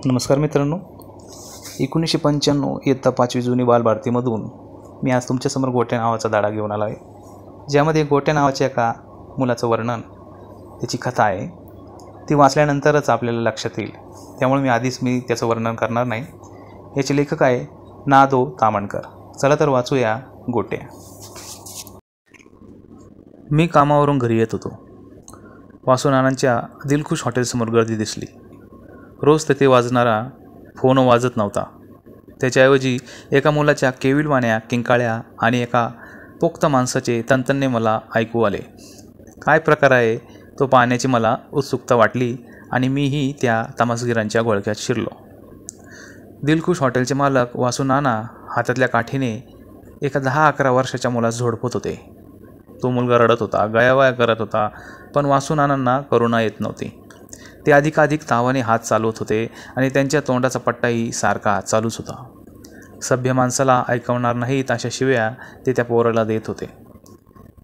नमस्कार मित्रांनो, 1995 इयत्ता 5वी जुनी बालभारतीमधून मी आज तुमच्यासमोर गोट्या नावाचा धडा घेऊन आलो आहे, ज्यामध्ये गोट्या नावाच्या एका मुलाचं वर्णन, त्याची कथा आहे. ती वाचल्यानंतरच आपल्याला लक्षात येईल, त्यामुळे मी त्याचं वर्णन करणार नाही. याचे लेखक आहे ना.दो. ताम्हणकर. चला तर वाचूया गोट्या. मी कामावरून घरी येत होतो. वासुनानांच्या दिलखुश हॉटेलसमोर गर्दी दिसली. रोज तेथे वाजणारा फोन वाजत नव्हता. त्याच्याऐवजी एका मुलाच्या केविलवाण्या किंकाळ्या आणि एका पोक्त माणसाचे तंतन्ने मला ऐकू आले. काय प्रकार आहे तो पाहण्याची मला उत्सुकता वाटली आणि मीही त्या तमासगीरांच्या घोळक्यात शिरलो. दिलखुश हॉटेलचे मालक वासुनाना हातातल्या काठीने एका 10-11 वर्षाच्या मुलास झोडपत होते. तो मुलगा रडत होता, गयावया करत होता, पण वासुनानांना करुणा येत नव्हती. ते अधिकाधिक तावाने हात चालवत होते आणि त्यांच्या तोंडाचा पट्टाही सारखा चालूच होता. सभ्य माणसाला ऐकवणार नाहीत अशा शिव्या ते त्या पोराला देत होते.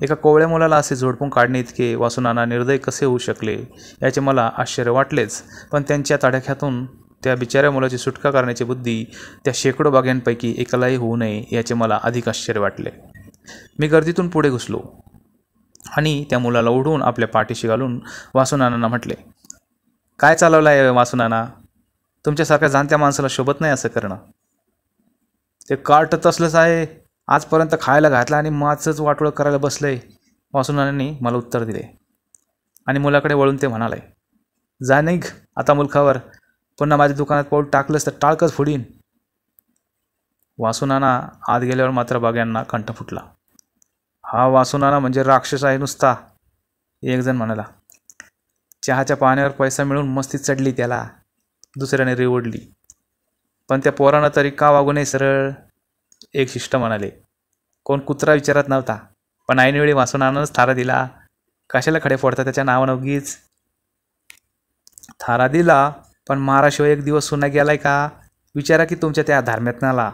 एका कोवळ्या मुलाला असे झोडपून काढणे इतके वासुनाना निर्दय कसे होऊ शकले याचे मला आश्चर्य वाटलेच, पण त्यांच्या तडाख्यातून त्या बिचाऱ्या मुलाची सुटका करण्याची बुद्धी त्या शेकडो बाग्यांपैकी एकालाही होऊ नये याचे मला अधिक आश्चर्य वाटले. मी गर्दीतून पुढे घुसलो आणि त्या मुलाला ओढून आपल्या पाठीशी घालून वासुनानांना म्हटले, काय चालवलं आहे वासुनाना? तुमच्यासारख्या जाणत्या माणसाला शोभत नाही असं करणं. ते कार्ट तसलंच आहे, आजपर्यंत खायला घातलं आणि माझंच वाटोळं करायला बसलंय, वासुनानांनी मला उत्तर दिले. आणि मुलाकडे वळून ते म्हणाले, जा निघ आता मुलखावर, पुन्हा माझ्या दुकानात पाऊल टाकलंस तर टाळकच फोडीन. वासुनाना आत गेल्यावर मात्र बाग्यांना कंठ फुटला. हा वासुनाना म्हणजे राक्षस आहे नुसता, एक जण म्हणाला. चहाच्या पाण्यावर पैसा मिळून मस्ती चढली त्याला, दुसऱ्याने रेवडली. पण त्या पोरानं तरी का वागू नये सरळ, एक शिष्ट म्हणाले. कोण कुत्रा विचारत नव्हता, पण ऐनवेळी वासुनानानंच थारा दिला. कशाला खडे फोडता त्याच्या नावानं उगीच? थारा दिला, पण माराशिवाय एक दिवस सुना गेलाय का? विचारा की तुमच्या त्या धर्मात्म्याला.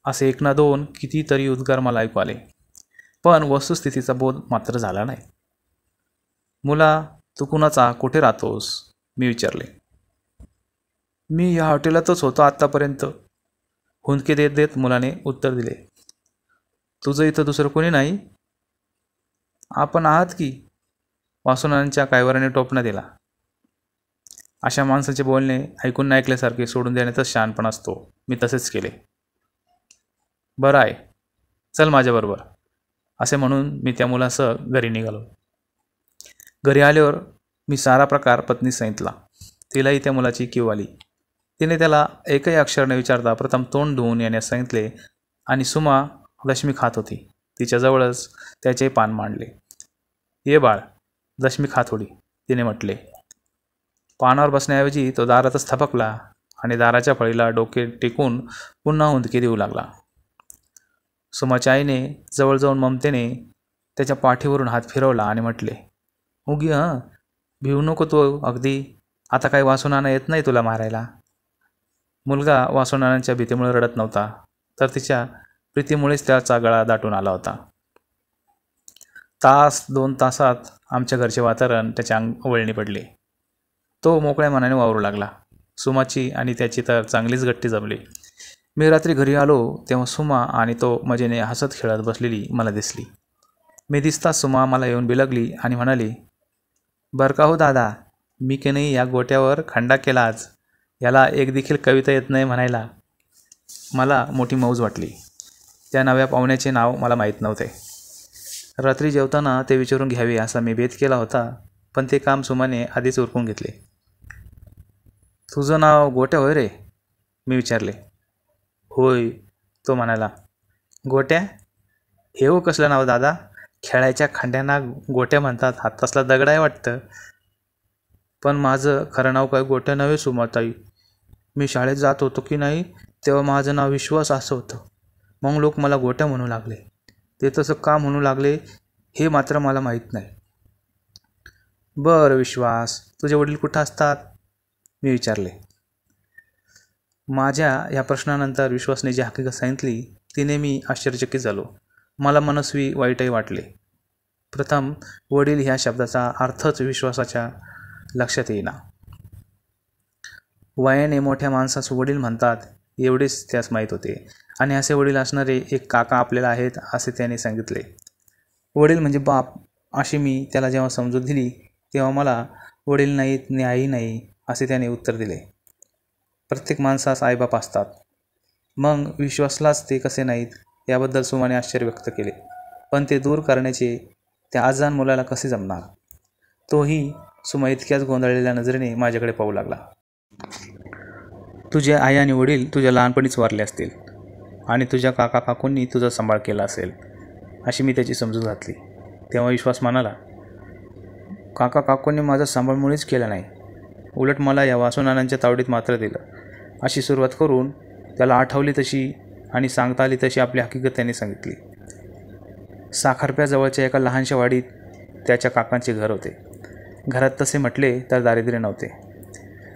असे एक ना दोन कितीतरी उद्गार मला ऐकू आले, पण वस्तुस्थितीचा बोध मात्र झाला नाही. मुला, तू कुणाचा, कुठे राहतोस? मी विचारले. मी या हॉटेलातच होतो आत्तापर्यंत, हुंदके देत देत मुलाने उत्तर दिले. तुझं इथं दुसरं कोणी नाही? आपण आहात की, वासुनानांच्या कायवराने टोपणा दिला. अशा माणसाचे बोलणे ऐकून न ऐकल्यासारखे सोडून देण्यातच शहाणपण असतो. मी तसेच केले. बरं आहे, चल माझ्याबरोबर, असे म्हणून मी त्या मुलासह घरी निघालो. घरी आल्यावर मी सारा प्रकार पत्नीस सांगितला. तिलाही त्या मुलाची कीव आली. तिने त्याला एकही अक्षर न विचारता प्रथम तोंड धुवून येण्यास सांगितले आणि सुमा दशमी खात होती, तिच्याजवळच त्याचे पान मांडले. ये बाळ, दशमी खा थोडी, तिने म्हटले. पानावर बसण्याऐवजी तो दारातच थपकला आणि दाराच्या फळीला डोके टेकून पुन्हा हुंदके देऊ लागला. सुमाच्या आईने जवळ जाऊन ममतेने त्याच्या पाठीवरून हात फिरवला आणि म्हटले, उगी भिवू नको तो अगदी, आता काही वासुनाना येत नाही तुला मारायला. मुलगा वासुनानांच्या भीतीमुळे रडत नव्हता, तर तिच्या प्रीतीमुळेच त्याचा गळा दाटून आला होता. 1-2 तासात आमच्या घरचे वातावरण त्याच्या वळणी पडले. तो मोकळ्या मनाने वावरू लागला. सुमाची आणि त्याची तर चांगलीच गट्टी जमली. मी रात्री घरी आलो तेव्हा सुमा आणि तो मजेने हसत खेळत बसलेली मला दिसली. मी दिसताच सुमा मला येऊन बिलगली आणि म्हणाली, बरं का हो दादा, मी की नाही या गोट्यावर खंडा केला आज, याला एक देखील कविता येत नाही म्हणायला. मला मोठी मौज वाटली. त्या नव्या पाहुण्याचे नाव मला माहीत नव्हते. रात्री जेवताना ते विचारून घ्यावे असा मी बेत केला होता, पण ते काम सुमाने आधीच उरकून घेतले. तुझं नाव गोट्या होय रे? मी विचारले. होय, तो म्हणाला. गोट्या? हे हो कसलं नाव दादा, खेळायच्या खंड्यांना गोट्या म्हणतात, हात तसला दगड आहे वाटतं. पण माझं खरं नाव काय गोट्या नव्हे सुमाताई. मी शाळेत जात होतो की नाही तेव्हा माझं नाव विश्वास असं होतं. मग लोक मला गोट्या म्हणू लागले. ते तसं का म्हणू लागले हे मात्र मला माहीत नाही. बरं विश्वास, तुझे वडील कुठं असतात? मी विचारले. माझ्या या प्रश्नानंतर विश्वासने जी हकीकत सांगितली तिने मी आश्चर्यचकित झालो. मला मनस्वी वाईटही वाटले. प्रथम वडील ह्या शब्दाचा अर्थच विश्वासाच्या लक्षात येईना. वयाने मोठ्या माणसास वडील म्हणतात एवढेच त्यास माहीत होते, आणि असे वडील असणारे एक काका आपल्याला आहेत असे त्याने सांगितले. वडील म्हणजे बाप अशी मी त्याला जेव्हा समजूत दिली तेव्हा मला वडील नाहीत नि आई नाही असे त्याने उत्तर दिले. प्रत्येक माणसास आईबाप असतात, मग विश्वासलाच ते कसे नाहीत याबद्दल सुमाने आश्चर्य व्यक्त केले. पण ते दूर करण्याचे त्या अजाण मुलाला कसे जमणार? तोही सुमा इतक्याच गोंधळलेल्या नजरेने माझ्याकडे पाहू लागला. तुझे आई आणि वडील तुझ्या लहानपणीच वारले असतील आणि तुझ्या काका काकूंनी तुझा सांभाळ केला असेल अशी मी त्याची समजूत घातली. तेव्हा विश्वास म्हणाला, काका काकूंनी माझा सांभाळ मुळीच केला नाही, उलट मला या वासुनानांच्या तावडीत मात्र दिलं. अशी सुरुवात करून त्याला आठवली तशी आणि सांगता आली तशी आपली हकीकत त्यांनी सांगितली. साखरप्याजवळच्या एका लहानशा वाडीत त्याच्या काकांचे घर होते. घरात तसे म्हटले तर दारिद्र्य नव्हते.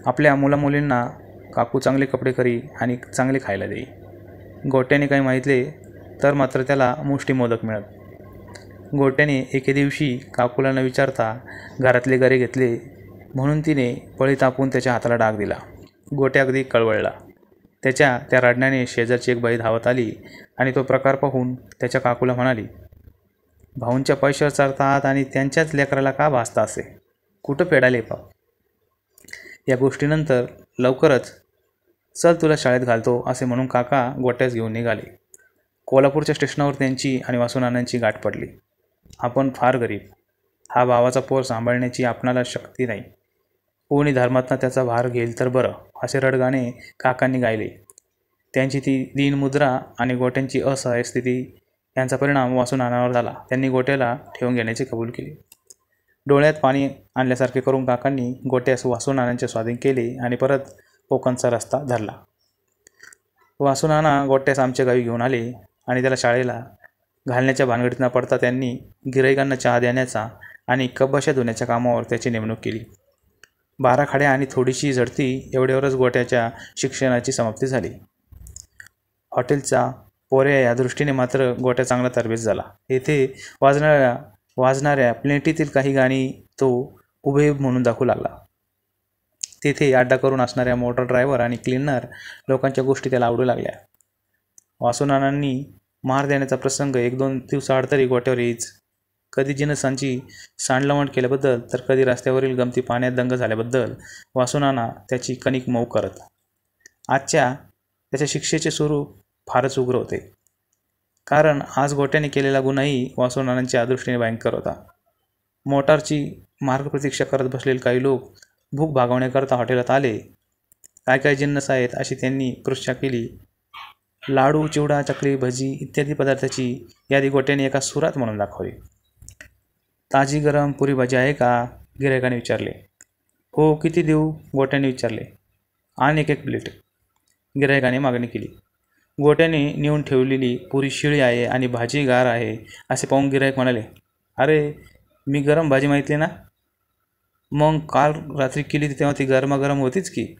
आपल्या मुलामुलींना काकू चांगले कपडे करी आणि चांगले खायला देई. गोट्याने काही माहितले तर मात्र त्याला मुष्टी मोदक मिळत. गोट्याने एके दिवशी काकूला न विचारता घरातले गरे घेतले म्हणून तिने पळी तापून त्याच्या हाताला डाग दिला. गोट्या अगदी कळवळला. त्याच्या त्या रडण्याने शेजारची एक बाई धावत आली आणि तो प्रकार पाहून त्याच्या काकूला म्हणाली, भाऊंच्या पैशावर चालतात आणि त्यांच्याच लेकराला का भासता असे? कुठं पेडाले पाव? या गोष्टीनंतर लवकरच चल तुला शाळेत घालतो असे म्हणून काका गोट्यास घेऊन निघाले. कोल्हापूरच्या स्टेशनावर त्यांची आणि वासुनानांची गाठ पडली. आपण फार गरीब, हा भावाचा पोर सांभाळण्याची आपणाला शक्ती नाही, कोणी धर्मातनं त्याचा भार घेईल तर बरं असे रडगाणे काकांनी गायले. त्यांची ती दीनमुद्रा आणि गोट्यांची असहाय्य स्थिती यांचा परिणाम वासुनानावर झाला. त्यांनी गोट्याला ठेवून घेण्याचे कबूल केले. डोळ्यात पाणी आणल्यासारखे करून काकांनी गोट्यास वासुनानांच्या स्वाधीन केले आणि परत कोकणचा रस्ता धरला. वासुनाना गोट्यास आमच्या गावी घेऊन आले आणि त्याला शाळेला घालण्याच्या भानगडीत न पडता त्यांनी गिऱ्हाईकांना चहा देण्याचा आणि कपाशा धुण्याच्या कामावर त्याची नेमणूक केली. 12 खाड्या आणि थोडीशी झडती एवढ्यावरच गोट्याच्या शिक्षणाची समाप्ती झाली. हॉटेलचा पोऱ्या या दृष्टीने मात्र गोट्या चांगला तरबेज झाला. येथे वाजणाऱ्या प्लेटीतील काही गाणी तो हुबेहूब म्हणून दाखवू लागला. तेथे अड्डा करून असणाऱ्या मोटर ड्रायव्हर आणि क्लीनर लोकांच्या गोष्टी त्याला आवडू लागल्या. वासुनानांनी मार देण्याचा प्रसंग 1-2 दिवसाआड तरी गोट्यावर येईच. कधी जिनसांची सांडलवण केल्याबद्दल तर कधी रस्त्यावरील गमती पाण्यात दंग झाल्याबद्दल वासुनाना त्याची कणिक मऊ करत. आजच्या त्याच्या शिक्षेचे स्वरूप फारच उग्र होते, कारण आज गोट्याने केलेला गुन्हाही वासुनानांच्या दृष्टीने भयंकर होता. मोटारची मार्गप्रतीक्षा करत बसलेले काही लोक भूक भागवण्याकरता हॉटेलात आले. काय काय जिन्नस आहेत अशी त्यांनी पृच्छा केली. लाडू, चिवडा, चकली, भजी इत्यादी पदार्थाची यादी गोट्याने एका सुरात म्हणून दाखवली. ताजी गरम पुरी भाजी आहे का? गिऱ्हाईकाने विचारले. हो, किती देऊ? गोट्याने विचारले. आणि एक प्लेट, गिऱ्हाईकाने मागणी केली. गोट्याने नेऊन ठेवलेली पुरी शिळी आहे आणि भाजी गार आहे असे पाहून गिऱ्हाईक म्हणाले, अरे मी गरम भाजी माहितली ना? मग काल रात्री केली तेव्हा ती गरमागरम होतीच की.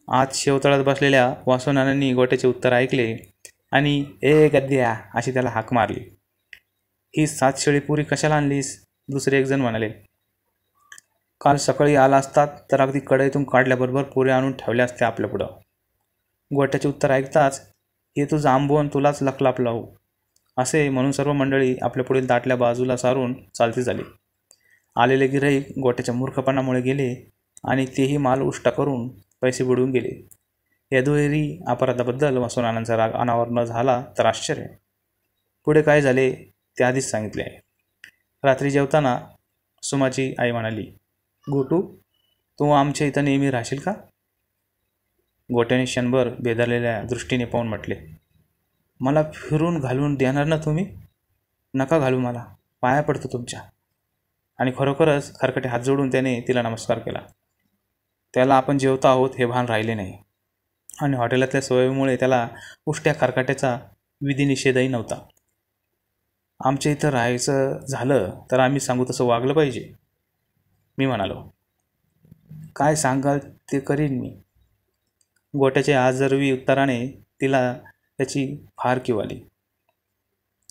आज शेवतळात बसलेल्या वासुनानांनी गोट्याचे उत्तर ऐकले आणि ए गद्द्या अशी त्याला हाक मारली. ही 7 शेळी पुरी कशाला आणलीस? दुसरे 1 जण म्हणाले. काल सकाळी आला असतात तर अगदी कढईतून काढल्याबरोबर पुऱ्या आणून ठेवल्या असत्या आपल्यापुढं. गोट्याचे उत्तर ऐकताच हे तुझं आंबवून तुलाच लखलाप लावू असे म्हणून सर्व मंडळी आपल्या पुढील ताटल्या बाजूला सारून चालती झाली. आलेले गिऱ्हाईक गोट्याच्या मूर्खपणामुळे गेले आणि तेही माल उष्टा करून पैसे बुडवून गेले. या दुहेरी अपराधाबद्दल वासुनानांचा राग अनावर न झाला तर आश्चर्य. पुढे काय झाले ते आधीच सांगितले आहे. रात्री जेवताना सुमाची आई म्हणाली, गोटू तू आमच्या इथं नेहमी राहशील का? गोट्याने क्षणभर बेदारलेल्या दृष्टीने पाहून म्हटले, मला फिरून घालून देणार ना तुम्ही? नका घालू, मला पाया पडतो तुमच्या. आणि खरोखरच खरकटे हात जोडून त्याने तिला नमस्कार केला. त्याला आपण जेवता आहोत हे भान राहिले नाही आणि हॉटेलातल्या सोयीमुळे त्याला उष्ट्या खरकाट्याचा विधिनिषेधही नव्हता. आमच्या इथं राहायचं झालं तर आम्ही सांगू तसं वागलं पाहिजे, मी म्हणालो. काय सांगाल ते करीन मी. गोट्याच्या आजरवी उत्तराने तिला त्याची फार कीव आली.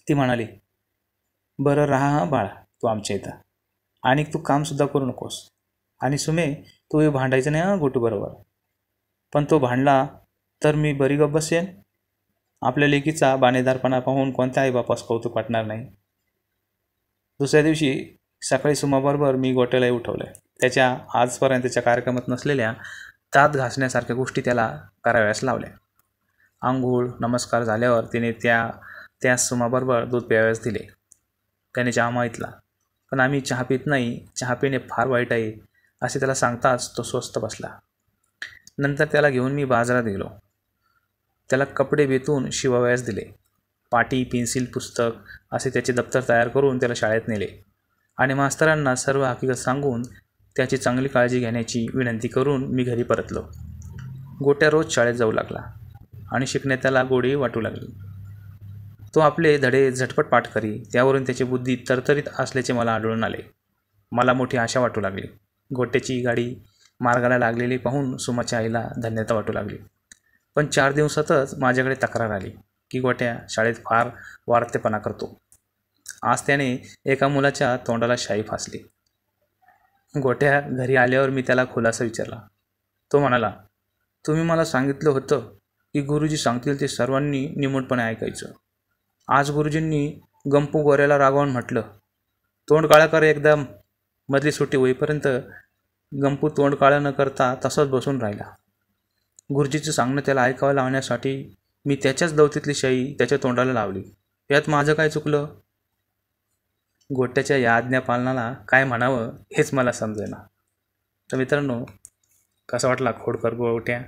ती म्हणाली, बरं राहा बाळा तू आमच्या इथं, आणि तू कामसुद्धा करू नकोस. आणि सुमे तू भांडायचं नाही गोटू बरोबर. पण तो भांडला तर मी बरी गप्प बसेन? आपल्या लेकीचा बाणेदारपणा पाहून कोणत्या आईबापास कौतुक वाटणार नाही. दुसऱ्या दिवशी सकाळी सुमाबरोबर मी गोट्यालाही उठवलं. त्याच्या आजपर्यंतच्या कार्यक्रमात नसलेल्या दात घासण्यासारख्या गोष्टी त्याला कराव्यास लावल्या. आंघोळ नमस्कार झाल्यावर तिने त्या सुमाबरोबर दूध प्यावयास दिले. त्याने चहा मागितला, पण आम्ही चहा पित नाही, चहा पिणे फार वाईट आहे असे त्याला सांगताच तो स्वस्थ बसला. नंतर त्याला घेऊन मी बाजारात गेलो. त्याला कपडे वेचून शिवावयास दिले. पाटी पेन्सिल पुस्तक असे त्याचे दप्तर तयार करून त्याला शाळेत नेले आणि मास्तरांना सर्व हकीकत सांगून त्याची चांगली काळजी घेण्याची विनंती करून मी घरी परतलो. गोट्या रोज शाळेत जाऊ लागला आणि शिकण्यात त्याला गोडी वाटू लागली. तो आपले धडे झटपट पाठ करी. त्यावरून त्याची बुद्धी तरतरीत असल्याचे मला आढळून आले. मला मोठी आशा वाटू लागली. गोट्याची गाडी मार्गाला लागलेली पाहून सुमाच्या आईला धन्यता वाटू लागली. पण 4 दिवसातच माझ्याकडे तक्रार आली की गोट्या शाळेत फार वारतेपणा करतो. आज त्याने एका मुलाच्या तोंडाला शाई फासली. गोट्या घरी आल्यावर मी त्याला खुलासा विचारला. तो म्हणाला, तुम्ही मला सांगितलं होतं की गुरुजी सांगतील ते सर्वांनी निमूटपणे ऐकायचं. आज गुरुजींनी गंपू गोऱ्याला रागवून म्हटलं, तोंड काळं कर एकदम. मधली सुट्टी होईपर्यंत गंपू तोंड काळं न करता तसाच बसून राहिला. गुरुजीचं सांगणं त्याला ऐकावं लावण्यासाठी मी त्याच्याच दवतीतली शाई त्याच्या तोंडाला लावली. यात माझं काय चुकलं? गोट्याच्या या आज्ञापालनाला काय म्हणावं हेच मला समजेना. तर मित्रांनो, कसा वाटला खोडकर गोट्या?